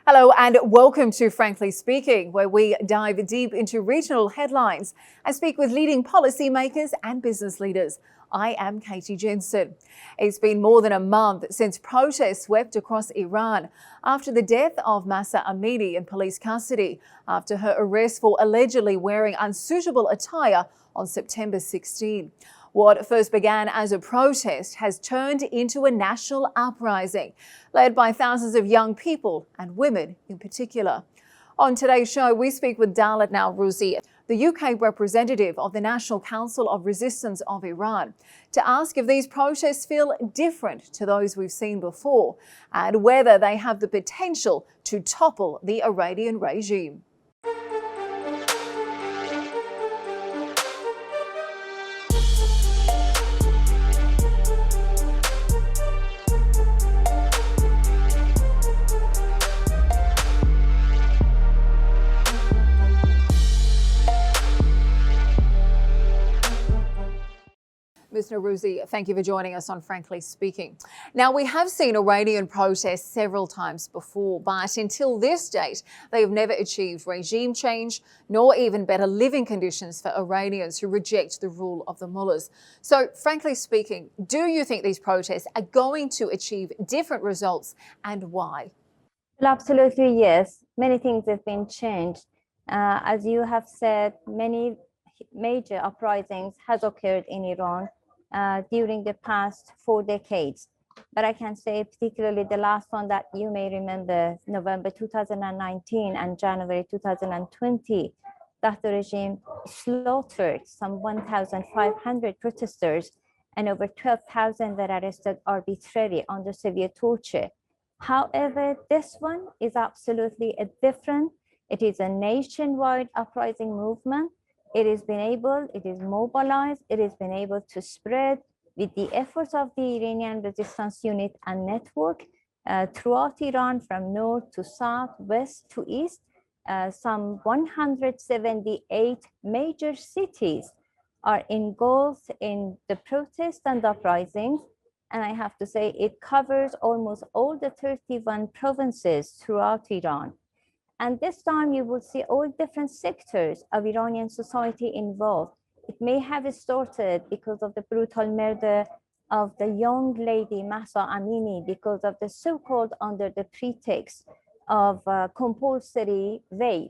Hello and welcome to Frankly Speaking, where we dive deep into regional headlines and speak with leading policymakers and business leaders. I am Katie Jensen. It's been more than a month since protests swept across Iran after the death of Mahsa Amini in police custody after her arrest for allegedly wearing unsuitable attire on September 16. What first began as a protest has turned into a national uprising, led by thousands of young people and women in particular. On today's show, we speak with Dowlat Nowrouzi, the UK representative of the National Council of Resistance of Iran, to ask if these protests feel different to those we've seen before and whether they have the potential to topple the Iranian regime. Ms. Nowrouzi, thank you for joining us on Frankly Speaking. Now, we have seen Iranian protests several times before, but until this date, they have never achieved regime change, nor even better living conditions for Iranians who reject the rule of the mullahs. So, frankly speaking, do you think these protests are going to achieve different results, and why? Well, absolutely, yes. Many things have been changed. As you have said, many major uprisings has occurred in Iran during the past 4 decades. But I can say particularly the last one that you may remember, November 2019 and January 2020, that the regime slaughtered some 1,500 protesters and over 12,000 were arrested arbitrarily under severe torture. However, this one is absolutely different. It is a nationwide uprising movement. It is mobilized, it has been able to spread with the efforts of the Iranian resistance unit and network throughout Iran, from north to south, west to east. Some 178 major cities are engulfed in the protests and uprisings. And I have to say, it covers almost all the 31 provinces throughout Iran. And this time you will see all different sectors of Iranian society involved. It may have started because of the brutal murder of the young lady Mahsa Amini, because of the so-called under the pretext of compulsory veil.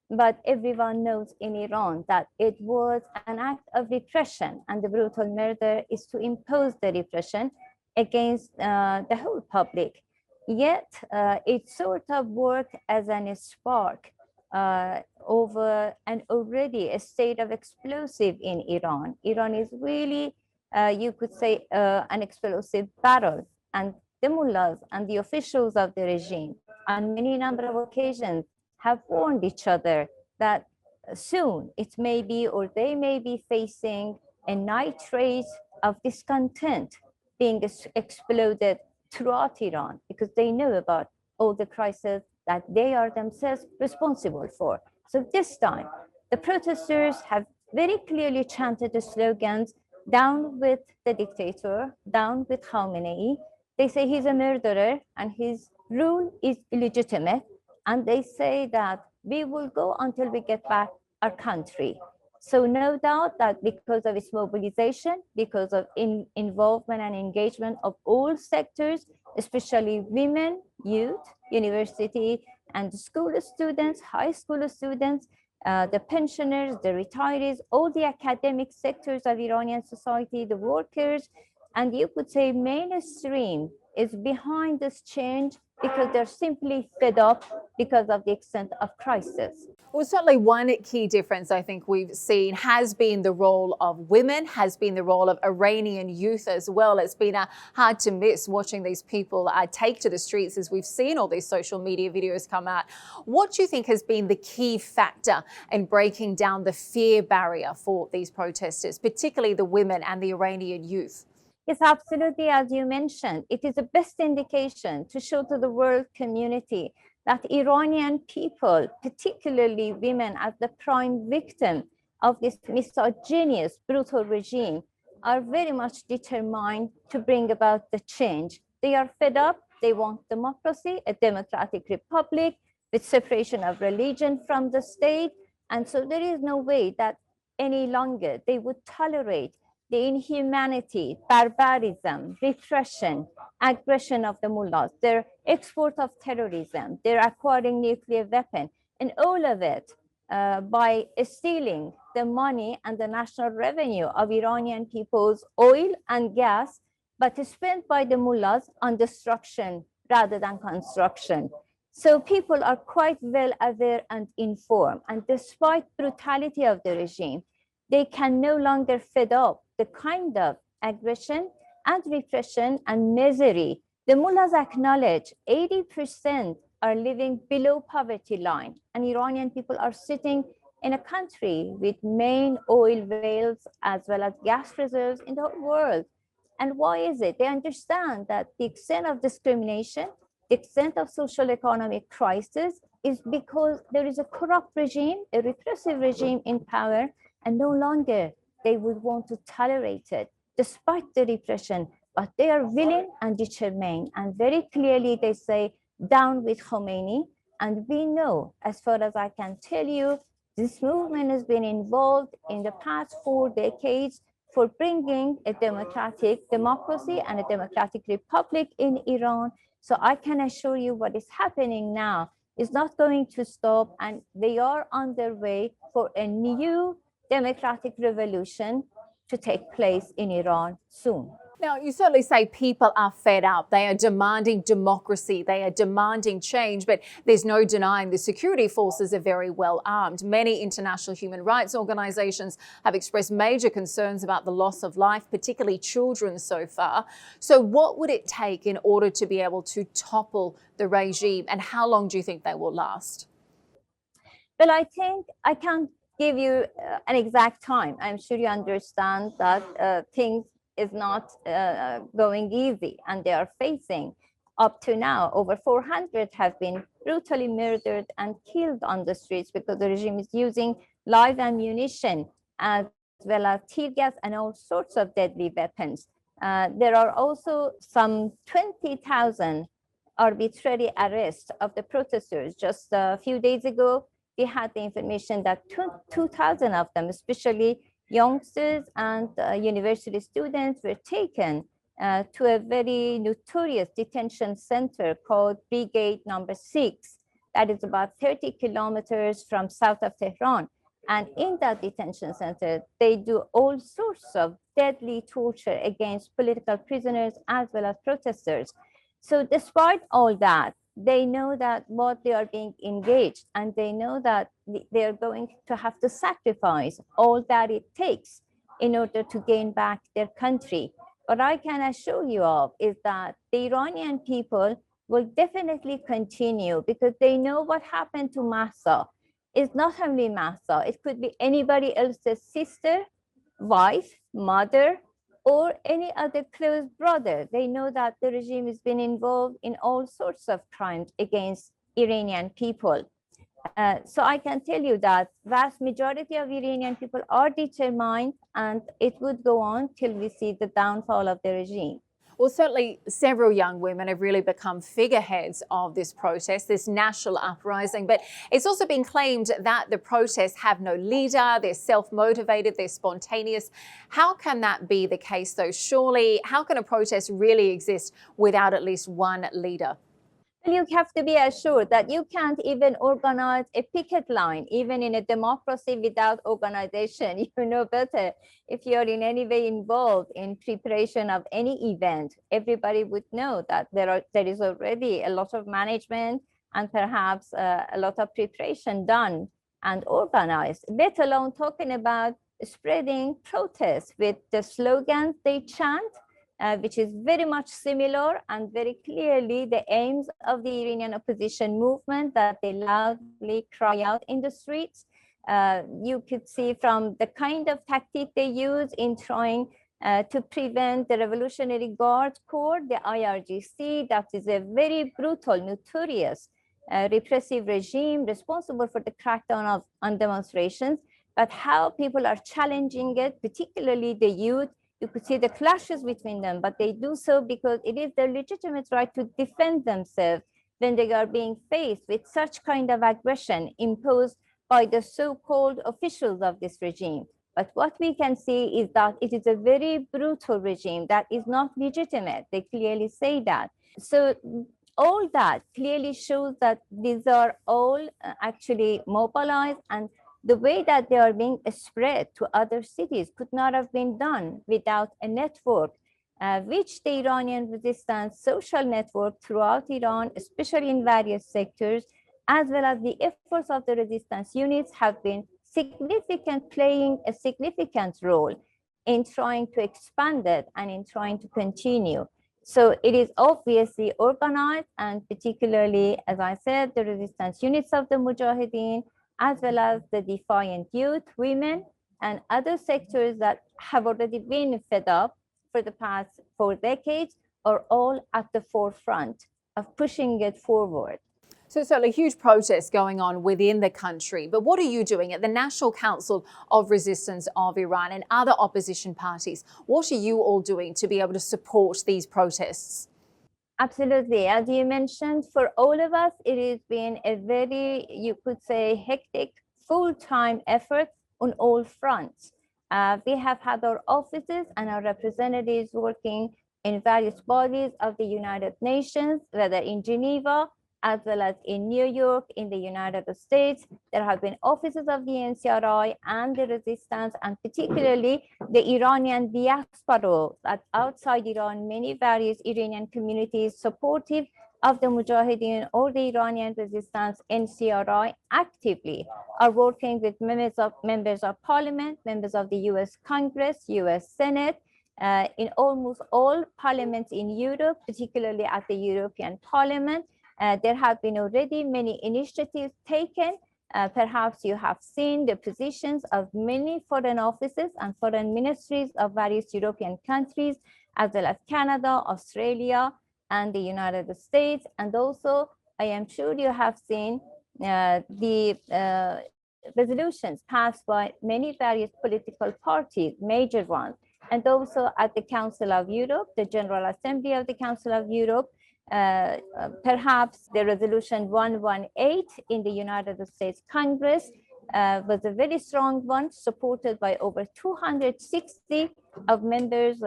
But everyone knows in Iran that it was an act of repression, and the brutal murder is to impose the repression against the whole public. Yet it sort of worked as a spark over an already a state of explosive in Iran. Iran is really, you could say, an explosive battle, and the mullahs and the officials of the regime on many number of occasions have warned each other that soon it may be, or they may be, facing a nitrate of discontent being exploded throughout Iran, because they know about all the crises that they are themselves responsible for. So this time, the protesters have very clearly chanted the slogans, "Down with the dictator, down with Khamenei." They say he's a murderer and his rule is illegitimate. And they say that we will go until we get back our country. So no doubt that because of its mobilization, because of involvement and engagement of all sectors, especially women, youth, university and school students, high school students, the pensioners, the retirees, all the academic sectors of Iranian society, the workers, and you could say mainstream is behind this change, because they're simply fed up because of the extent of crisis. Well, certainly one key difference I think we've seen has been the role of women, has been the role of Iranian youth as well. It's been hard to miss watching these people take to the streets as we've seen all these social media videos come out. What do you think has been the key factor in breaking down the fear barrier for these protesters, particularly the women and the Iranian youth? Yes, absolutely. As you mentioned, it is the best indication to show to the world community that Iranian people, particularly women, as the prime victim of this misogynist, brutal regime, are very much determined to bring about the change. They are fed up They want democracy, a democratic republic with separation of religion from the state. And so there is no way that any longer they would tolerate the inhumanity, barbarism, repression, aggression of the mullahs, their export of terrorism, their acquiring nuclear weapon, and all of it by stealing the money and the national revenue of Iranian people's oil and gas, but spent by the mullahs on destruction rather than construction. So people are quite well aware and informed, and despite brutality of the regime, they can no longer fed up the kind of aggression and repression and misery. The mullahs acknowledge 80% are living below poverty line, and Iranian people are sitting in a country with main oil wells as well as gas reserves in the whole world. And why is it? They understand that the extent of discrimination, the extent of social economic crisis is because there is a corrupt regime, a repressive regime in power, and no longer they would want to tolerate it despite the repression, but they are willing and determined. And very clearly they say, down with Khomeini. And we know, as far as I can tell you, this movement has been involved in the past 4 decades for bringing a democratic democracy and a democratic republic in Iran. So I can assure you what is happening now is not going to stop, and they are on their way for a new democratic revolution to take place in Iran soon. Now, you certainly say people are fed up. They are demanding democracy. They are demanding change, but there's no denying the security forces are very well armed. Many international human rights organizations have expressed major concerns about the loss of life, particularly children so far. So what would it take in order to be able to topple the regime, and how long do you think they will last? Well, I think I can't give you an exact time. I'm sure you understand that things is not going easy, and they are facing, up to now, over 400 have been brutally murdered and killed on the streets because the regime is using live ammunition as well as tear gas and all sorts of deadly weapons. There are also some 20,000 arbitrary arrests of the protesters. Just a few days ago, we had the information that 2,000 of them, especially youngsters and university students, were taken to a very notorious detention center called Brigade Number 6. That is about 30 kilometers from south of Tehran. And in that detention center, they do all sorts of deadly torture against political prisoners as well as protesters. So despite all that, they know that what they are being engaged, and they know that they are going to have to sacrifice all that it takes in order to gain back their country. What I can assure you of is that the Iranian people will definitely continue, because they know what happened to Mahsa. It's not only Mahsa, it could be anybody else's sister, wife, mother, or any other close brother. They know that the regime has been involved in all sorts of crimes against Iranian people. So I can tell you that vast majority of Iranian people are determined, and it would go on till we see the downfall of the regime. Well, certainly several young women have really become figureheads of this protest, this national uprising. But it's also been claimed that the protests have no leader, they're self-motivated, they're spontaneous. How can that be the case, though? Surely, how can a protest really exist without at least one leader? You have to be assured that you can't even organize a picket line, even in a democracy, without organization. You know better. If you're in any way involved in preparation of any event, everybody would know that there is already a lot of management and perhaps a lot of preparation done and organized, let alone talking about spreading protests with the slogans they chant, which is very much similar and very clearly the aims of the Iranian opposition movement that they loudly cry out in the streets. You could see from the kind of tactic they use in trying to prevent the Revolutionary Guard Corps, the IRGC, that is a very brutal, notorious repressive regime responsible for the crackdown on demonstrations, but how people are challenging it, particularly the youth, You could see the clashes between them, but they do so because it is their legitimate right to defend themselves when they are being faced with such kind of aggression imposed by the so-called officials of this regime. But what we can see is that it is a very brutal regime that is not legitimate. They clearly say that. So all that clearly shows that these are all actually mobilized, and the way that they are being spread to other cities could not have been done without a network, which the Iranian resistance social network throughout Iran, especially in various sectors, as well as the efforts of the resistance units have been playing a significant role in trying to expand it and in trying to continue. So it is obviously organized, and particularly, as I said, the resistance units of the Mujahideen, as well as the defiant youth, women, and other sectors that have already been fed up for the past 4 decades, are all at the forefront of pushing it forward. So certainly huge protests going on within the country. But what are you doing at the National Council of Resistance of Iran and other opposition parties? What are you all doing to be able to support these protests? Absolutely. As you mentioned, for all of us, it has been a very, you could say, hectic, full-time effort on all fronts. We have had our offices and our representatives working in various bodies of the United Nations, whether in Geneva, as well as in New York, in the United States. There have been offices of the NCRI and the resistance, and particularly the Iranian diaspora that outside Iran, many various Iranian communities supportive of the Mujahideen or the Iranian resistance NCRI actively are working with members of parliament, members of the US Congress, US Senate, in almost all parliaments in Europe, particularly at the European Parliament. There have been already many initiatives taken. Perhaps you have seen the positions of many foreign offices and foreign ministries of various European countries, as well as Canada, Australia, and the United States. And also, I am sure you have seen the resolutions passed by many various political parties, major ones, and also at the Council of Europe, the General Assembly of the Council of Europe. Perhaps the resolution 118 in the United States Congress was a very strong one, supported by over 260 of members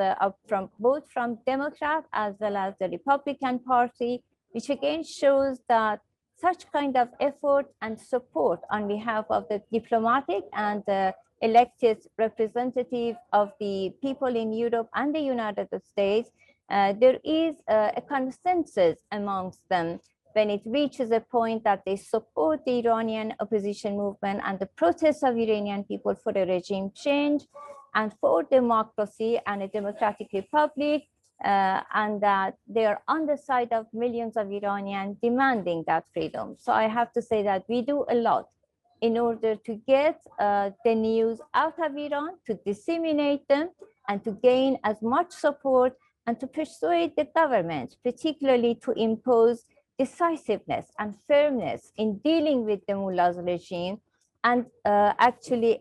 from both from Democrat as well as the Republican Party, which again shows that such kind of effort and support on behalf of the diplomatic and elected representative of the people in Europe and the United States, there is a consensus amongst them when it reaches a point that they support the Iranian opposition movement and the protests of Iranian people for a regime change and for democracy and a democratic republic, and that they are on the side of millions of Iranians demanding that freedom. So I have to say that we do a lot in order to get the news out of Iran, to disseminate them, and to gain as much support and to persuade the government, particularly to impose decisiveness and firmness in dealing with the mullah's regime, and actually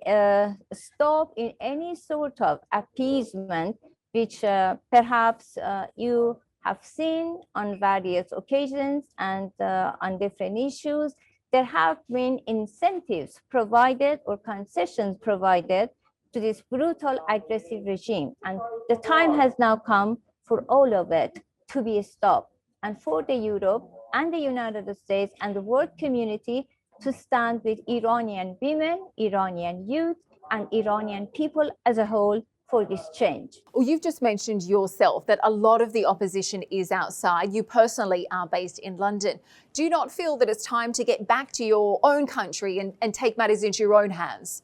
stop in any sort of appeasement, which perhaps you have seen on various occasions and on different issues. There have been incentives provided or concessions provided to this brutal, aggressive regime. And the time has now come for all of it to be stopped, and for the Europe and the United States and the world community to stand with Iranian women, Iranian youth, and Iranian people as a whole for this change. Well, you've just mentioned yourself that a lot of the opposition is outside. You personally are based in London. Do you not feel that it's time to get back to your own country and take matters into your own hands?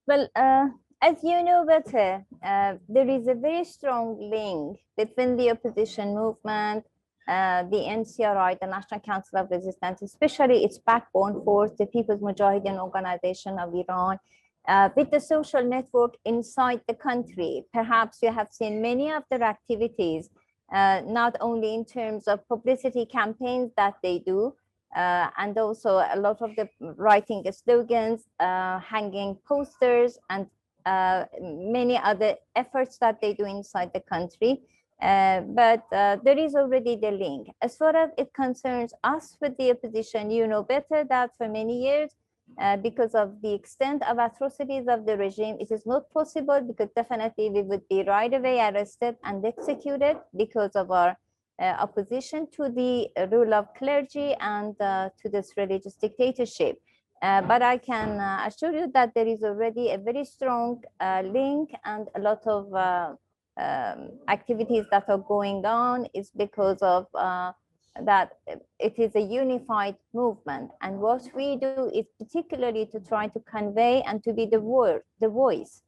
Well, as you know better, there is a very strong link between the opposition movement, the NCRI, the National Council of Resistance, especially its backbone force, the People's Mujahideen Organization of Iran, with the social network inside the country. Perhaps you have seen many of their activities, not only in terms of publicity campaigns that they do, and also a lot of the writing slogans, hanging posters, and many other efforts that they do inside the country. But there is already the link. As far as it concerns us with the opposition, you know better that for many years, because of the extent of atrocities of the regime, it is not possible, because definitely we would be right away arrested and executed because of our opposition to the rule of clergy and to this religious dictatorship. But I can assure you that there is already a very strong link, and a lot of activities that are going on is because of that it is a unified movement. And what we do is particularly to try to convey and to be the voice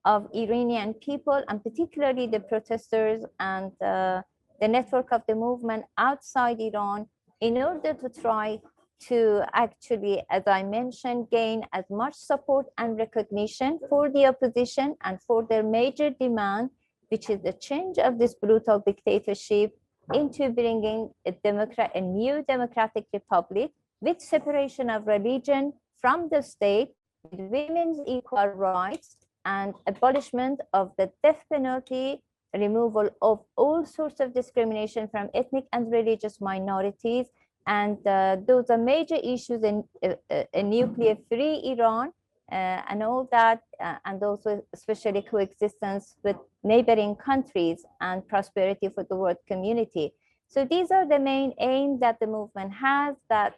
of Iranian people, and particularly the protesters and the network of the movement outside Iran, in order to try to actually, as I mentioned, gain as much support and recognition for the opposition and for their major demand, which is the change of this brutal dictatorship into bringing a new democratic republic with separation of religion from the state, with women's equal rights, and abolishment of the death penalty, removal of all sorts of discrimination from ethnic and religious minorities. And those are major issues in a nuclear-free Iran, and all that, and also especially coexistence with neighboring countries and prosperity for the world community. So these are the main aims that the movement has, that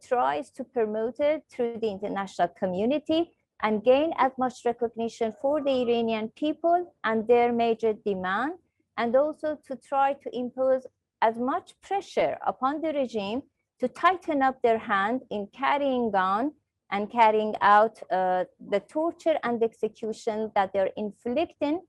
tries to promote it through the international community and gain as much recognition for the Iranian people and their major demand, and also to try to impose as much pressure upon the regime to tighten up their hand in carrying on and carrying out the torture and execution that they're inflicting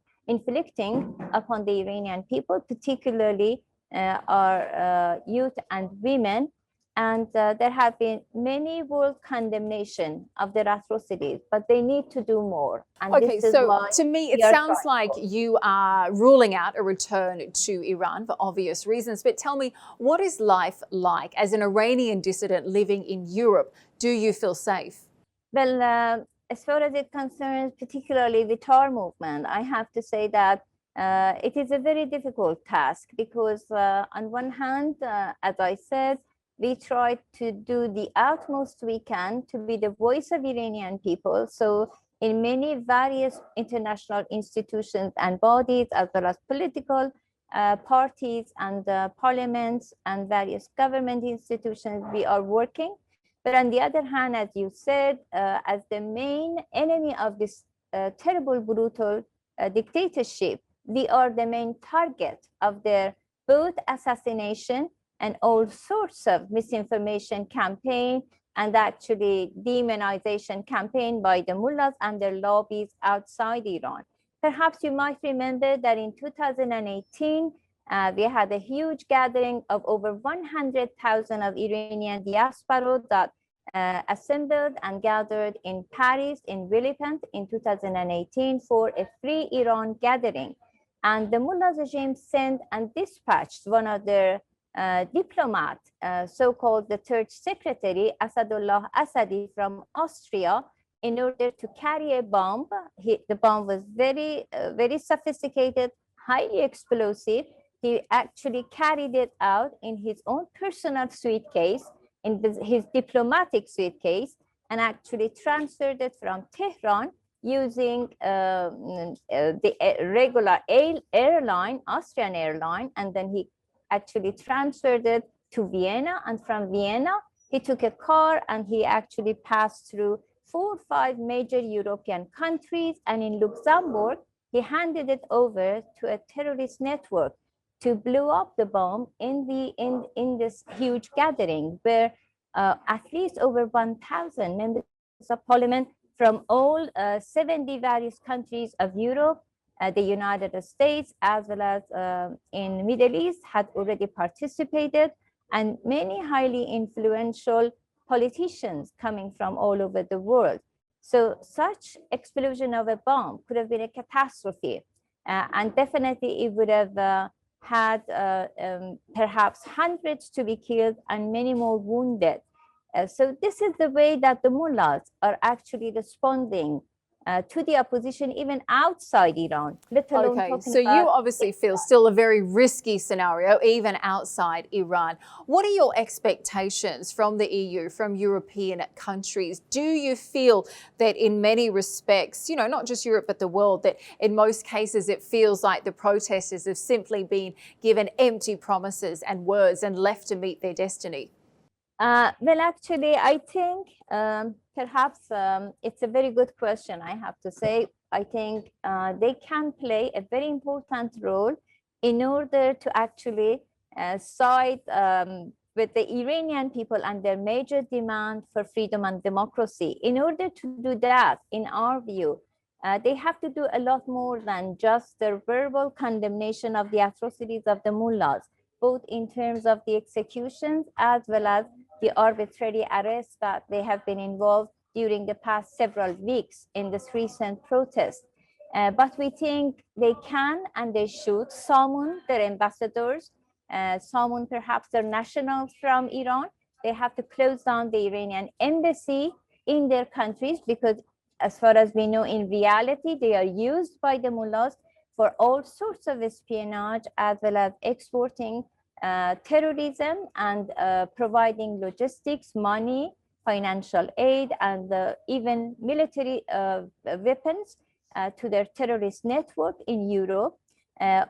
upon the Iranian people, particularly our youth and women. And there have been many world condemnation of their atrocities, but they need to do more. And Okay, this is so why to me, it sounds like you are ruling out a return to Iran for obvious reasons. But tell me, what is life like as an Iranian dissident living in Europe? Do you feel safe? Well, as far as it concerns, particularly the TAR movement, I have to say that it is a very difficult task, because on one hand, as I said, we try to do the utmost we can to be the voice of Iranian people. So in many various international institutions and bodies, as well as political parties and parliaments and various government institutions, we are working. But on the other hand, as you said, as the main enemy of this terrible, brutal dictatorship, we are the main target of their both assassination and all sorts of misinformation campaign, and actually demonization campaign by the mullahs and their lobbies outside Iran. Perhaps you might remember that in 2018, we had a huge gathering of over 100,000 of Iranian diaspora that assembled and gathered in Paris, in Villepinte in 2018 for a free Iran gathering. And the mullah regime sent and dispatched one of their diplomat, so-called the third secretary, Asadullah Asadi from Austria, in order to carry a bomb. The bomb was very, very sophisticated, highly explosive. He actually carried it out in his own personal suitcase, in his diplomatic suitcase, and actually transferred it from Tehran using the regular airline, Austrian airline, and then he actually transferred it to Vienna, and from Vienna, he took a car and he actually passed through 4 or 5 major European countries, and in Luxembourg, he handed it over to a terrorist network to blow up the bomb in this huge gathering, where at least over 1,000 members of parliament from all 70 various countries of Europe, the United States, as well as in Middle East, had already participated, and many highly influential politicians coming from all over the world. So such explosion of a bomb could have been a catastrophe, and definitely it would have had perhaps hundreds to be killed and many more wounded. So this is the way that the mullahs are actually responding to the opposition, even outside Iran, let alone Okay, talking so you about obviously feel still a very risky scenario, even outside Iran. What are your expectations from the EU, from European countries? Do you feel that in many respects, you know, not just Europe, but the world, that in most cases it feels like the protesters have simply been given empty promises and words and left to meet their destiny? Well, actually, I think perhaps it's a very good question, I have to say. I think they can play a very important role in order to actually side with the Iranian people and their major demand for freedom and democracy. In order to do that, in our view, they have to do a lot more than just their verbal condemnation of the atrocities of the mullahs, both in terms of the executions as well as the arbitrary arrests that they have been involved during the past several weeks in this recent protest. But we think they can and they should summon their ambassadors, summon perhaps their nationals from Iran. They have to close down the Iranian embassy in their countries because, as far as we know, in reality, they are used by the mullahs for all sorts of espionage as well as exporting terrorism and providing logistics, money, financial aid, and even military weapons to their terrorist network in Europe.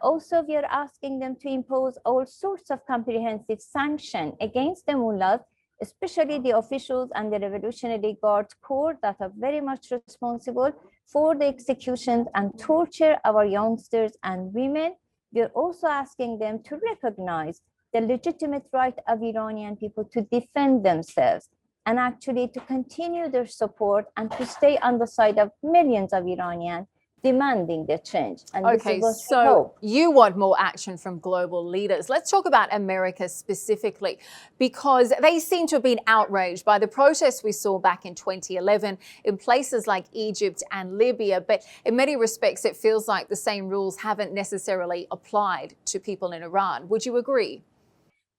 Also, we are asking them to impose all sorts of comprehensive sanctions against the mullahs, especially the officials and the Revolutionary Guard Corps that are very much responsible for the executions and torture of our youngsters and women. We are also asking them to recognize the legitimate right of Iranian people to defend themselves and actually to continue their support and to stay on the side of millions of Iranians demanding the change. And Okay, this is what so we hope. you want more action from global leaders. Let's talk about America specifically, because they seem to have been outraged by the protests we saw back in 2011 in places like Egypt and Libya. But in many respects, it feels like the same rules haven't necessarily applied to people in Iran. Would you agree?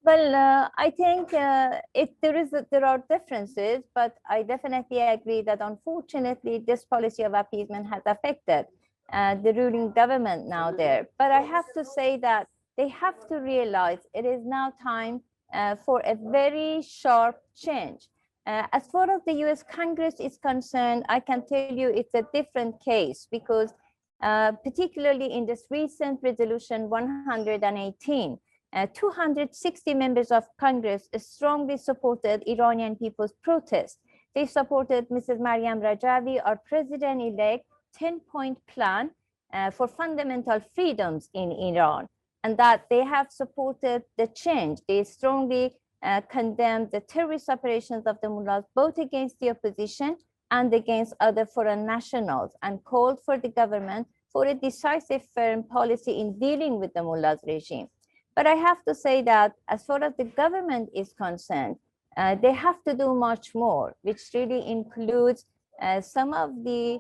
Well, I think there are differences, but I definitely agree that unfortunately this policy of appeasement has affected the ruling government now there. But I have to say that they have to realize it is now time for a very sharp change. As far as the US Congress is concerned, I can tell you it's a different case because particularly in this recent resolution 118, 260 members of Congress strongly supported Iranian people's protest. They supported Mrs. Mariam Rajavi, our president-elect, 10-point plan for fundamental freedoms in Iran, and that they have supported the change. They strongly condemned the terrorist operations of the mullahs, both against the opposition and against other foreign nationals, and called for the government for a decisive, firm policy in dealing with the mullahs regime. But I have to say that as far as the government is concerned, they have to do much more, which really includes some of the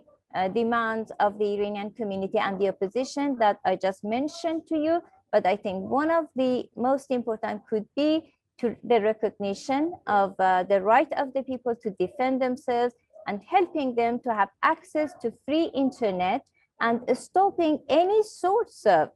demands of the Iranian community and the opposition that I just mentioned to you. But I think one of the most important could be to the recognition of the right of the people to defend themselves and helping them to have access to free internet and stopping any sorts of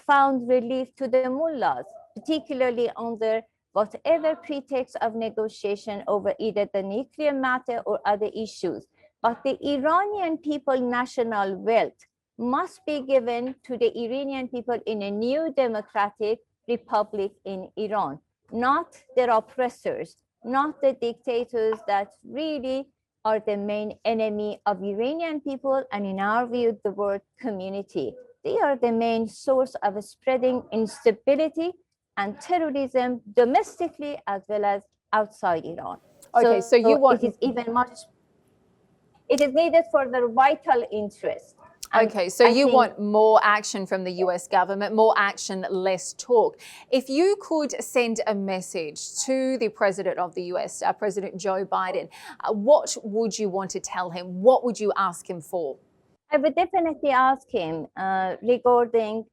found relief to the mullahs, particularly under whatever pretext of negotiation over either the nuclear matter or other issues. But the Iranian people national wealth must be given to the Iranian people in a new democratic republic in Iran, not their oppressors, not the dictators that really are the main enemy of Iranian people and, in our view, the world community. They are the main source of spreading instability and terrorism domestically as well as outside Iran. Okay, so you want... it is even much, it is needed for their vital interest. Okay, so you want more action from the US government, more action, less talk. If you could send a message to the president of the US, President Joe Biden, what would you want to tell him? What would you ask him for? I would definitely ask him regarding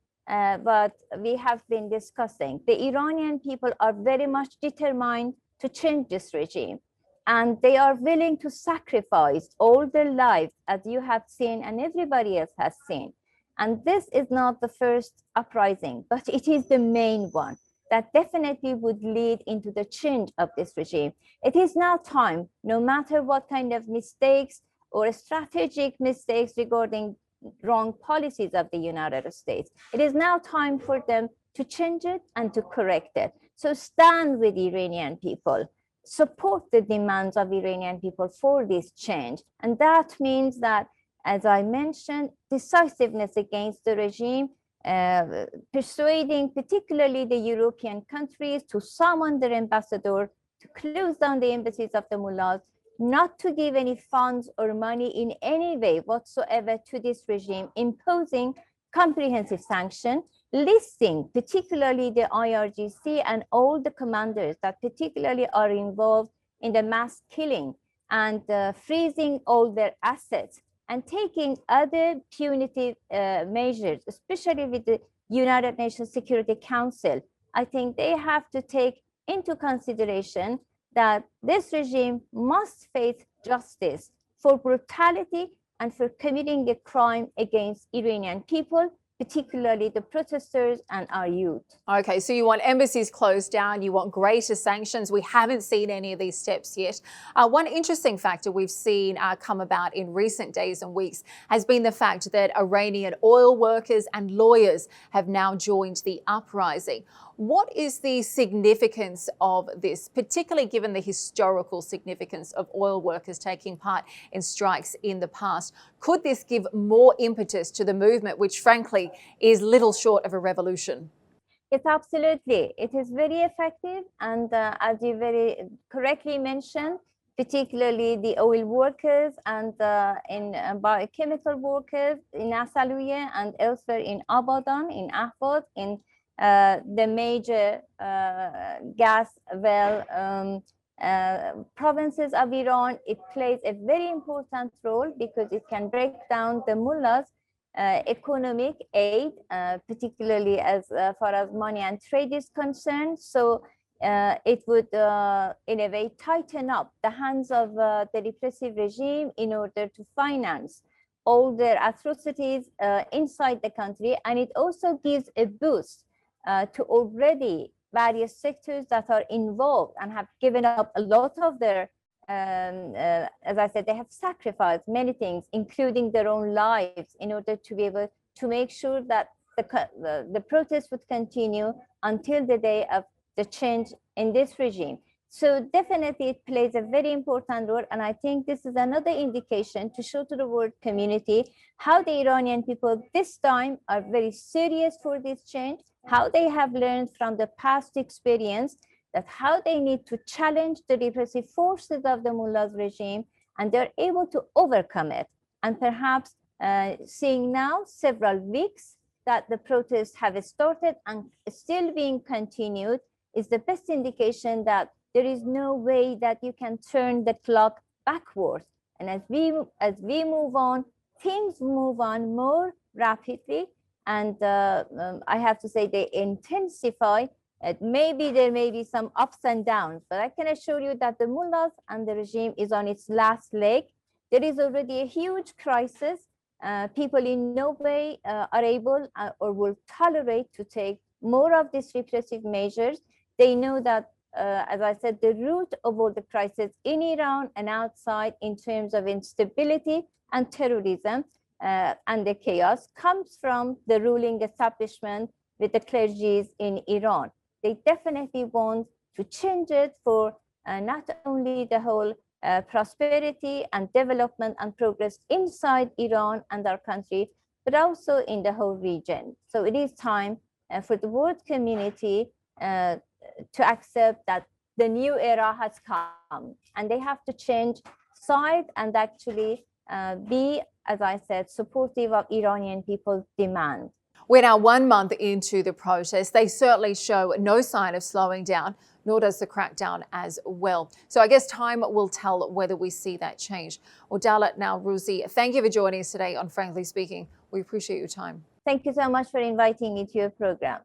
what we have been discussing. The Iranian people are very much determined to change this regime. and they are willing to sacrifice all their lives, as you have seen and everybody else has seen. And this is not the first uprising, but it is the main one that definitely would lead into the change of this regime. It is now time, no matter what kind of mistakes or strategic mistakes regarding wrong policies of the United States, it is now time for them to change it and to correct it. So stand with Iranian people, support the demands of Iranian people for this change. And that means that, as I mentioned, decisiveness against the regime, persuading particularly the European countries to summon their ambassador, to close down the embassies of the mullahs, not to give any funds or money in any way whatsoever to this regime, imposing comprehensive sanction, listing particularly the IRGC and all the commanders that particularly are involved in the mass killing, and freezing all their assets, and taking other punitive measures, especially with the United Nations Security Council. I think they have to take into consideration that this regime must face justice for brutality and for committing a crime against Iranian people, particularly the protesters and our youth. Okay, so you want embassies closed down, you want greater sanctions. We haven't seen any of these steps yet. One interesting factor we've seen come about in recent days and weeks has been the fact that Iranian oil workers and lawyers have now joined the uprising. What is the significance of this, particularly given the historical significance of oil workers taking part in strikes in the past? Could this give more impetus to the movement, which frankly is little short of a revolution? Yes, absolutely. It is very effective. And as you very correctly mentioned, particularly the oil workers and in biochemical workers in Asaluye and elsewhere in Abadan, in Ahvaz, in the major gas well provinces of Iran. It plays a very important role because it can break down the mullahs' economic aid, particularly as far as money and trade is concerned. So it would, in a way, tighten up the hands of the repressive regime in order to finance all their atrocities inside the country. And it also gives a boost to already various sectors that are involved and have given up a lot of their, as I said, they have sacrificed many things, including their own lives, in order to be able to make sure that the protest would continue until the day of the change in this regime. So definitely it plays a very important role. And I think this is another indication to show to the world community how the Iranian people this time are very serious for this change, how they have learned from the past experience, that how they need to challenge the repressive forces of the mullahs regime, and they're able to overcome it. And perhaps seeing now several weeks that the protests have started and still being continued is the best indication that there is no way that you can turn the clock backwards. And as we move on, things move on more rapidly. And I have to say they intensify. Maybe there may be some ups and downs, but I can assure you that the mullahs and the regime is on its last leg. There is already a huge crisis. People in no way are able or will tolerate to take more of these repressive measures. They know that, as I said, the root of all the crisis in Iran and outside in terms of instability and terrorism and the chaos comes from the ruling establishment with the clergies in Iran. They definitely want to change it for not only the whole prosperity and development and progress inside Iran and our country, but also in the whole region. So it is time for the world community to accept that the new era has come, and they have to change side and actually be, as I said, supportive of Iranian people's demand. We're now 1 month into the protest. They certainly show no sign of slowing down, nor does the crackdown as well. So I guess time will tell whether we see that change. Well, Dowlat Nowrouzi, thank you for joining us today on Frankly Speaking. We appreciate your time. Thank you so much for inviting me to your program.